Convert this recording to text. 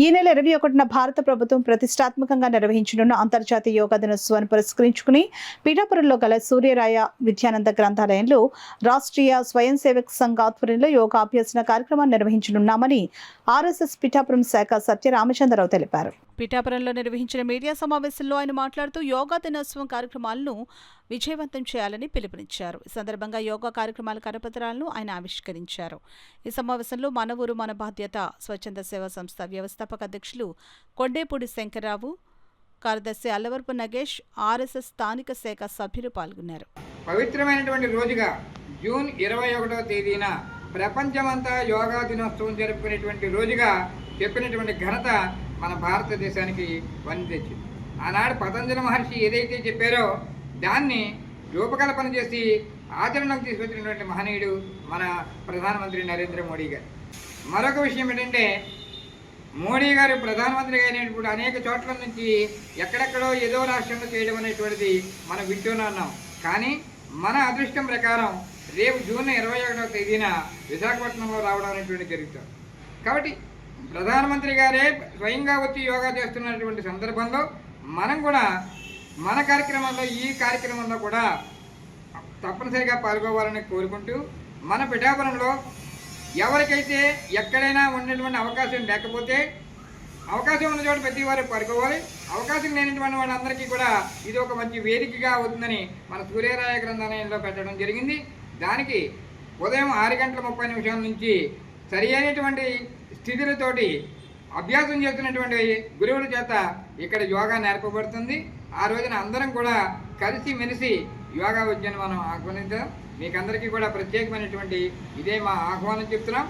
ఈ నెల 21న భారత ప్రభుత్వం ప్రతిష్టాత్మకంగా నిర్వహించనున్న అంతర్జాతీయ యోగా దినోత్సవాన్ని పురస్కరించుకుని పిఠాపురంలో గల సూర్యరాయ విద్యానంద గ్రంథాలయంలో రాష్ట్రీయ స్వయం సేవక్ సంఘ్ ఆధ్వర్యంలో యోగా అభ్యసన కార్యక్రమాన్ని నిర్వహించనున్నామని ఆర్ఎస్ఎస్ పిఠాపురం శాఖ సత్య రామచంద్రరావు తెలిపారు. పిఠాపురంలో నిర్వహించిన మీడియా సమావేశంలో ఆయన మాట్లాడుతూ యోగా దినోత్సవం కార్యక్రమాలను విజయవంతం చేయాలని పిలుపునిచ్చారు. ఈ సందర్భంగా యోగా కార్యక్రమాల కరపత్రాలను ఆయన ఆవిష్కరించారు. ఈ సమావేశంలో మన ఊరు మన బాధ్యత స్వచ్ఛంద సేవా సంస్థ వ్యవస్థాపక అధ్యక్షులు కొండేపూడి శంకర్రావు, కార్యదర్శి అల్లవరపు నగేష్, ఆర్ఎస్ఎస్ స్థానిక శాఖ సభ్యులు పాల్గొన్నారు. పవిత్రమైనటువంటి రోజుగా జూన్ 21వ తేదీన ప్రపంచమంతా యోగా దినోత్సవం జరుపుకునేటువంటి రోజుగా చెప్పినటువంటి ఘనత మన భారతదేశానికి వని తెచ్చింది. ఆనాడు పతంజలి మహర్షి ఏదైతే చెప్పారో దాన్ని రూపకల్పన చేసి ఆచరణకు తీసుకొచ్చినటువంటి మహనీయుడు మన ప్రధానమంత్రి నరేంద్ర మోడీ గారు. మరొక విషయం ఏంటంటే, మోడీ గారు ప్రధానమంత్రిగా అయినప్పుడు అనేక చోట్ల నుంచి ఎక్కడెక్కడో ఏదో రాష్ట్రంలో చేయడం అనేటువంటిది మనం వింటూనే ఉన్నాం. కానీ మన అదృష్టం ప్రకారం రేపు జూన్ 21వ తేదీన విశాఖపట్నంలో రావడం అనేటువంటి జరుగుతుంది. కాబట్టి ప్రధానమంత్రి గారే స్వయంగా వచ్చి యోగా చేస్తున్నటువంటి సందర్భంలో మనం కూడా మన కార్యక్రమంలో ఈ కార్యక్రమంలో కూడా తప్పనిసరిగా పాల్గొవాలని కోరుకుంటూ, మన పిఠాపురంలో ఎవరికైతే ఎక్కడైనా ఉన్నటువంటి అవకాశం లేకపోతే అవకాశం ఉన్న చోట ప్రతి వారు పాల్గొవాలి. అవకాశం లేనటువంటి వాళ్ళందరికీ కూడా ఇది ఒక మంచి వేదికగా అవుతుందని మన సూర్యరాయ గ్రంథాలయంలో పెట్టడం జరిగింది. దానికి ఉదయం 6:30 నుంచి సరి అయినటువంటి స్థితులతోటి అభ్యాసం చేస్తున్నటువంటి గురువుల చేత ఇక్కడ యోగా నేర్పబడుతుంది. ఆ రోజున అందరం కూడా కలిసి మెలిసి యోగా విద్యను మనం ఆహ్వానిద్దాం. మీకందరికీ కూడా ప్రత్యేకమైనటువంటి ఇదే మా ఆహ్వానం చెప్తున్నాం.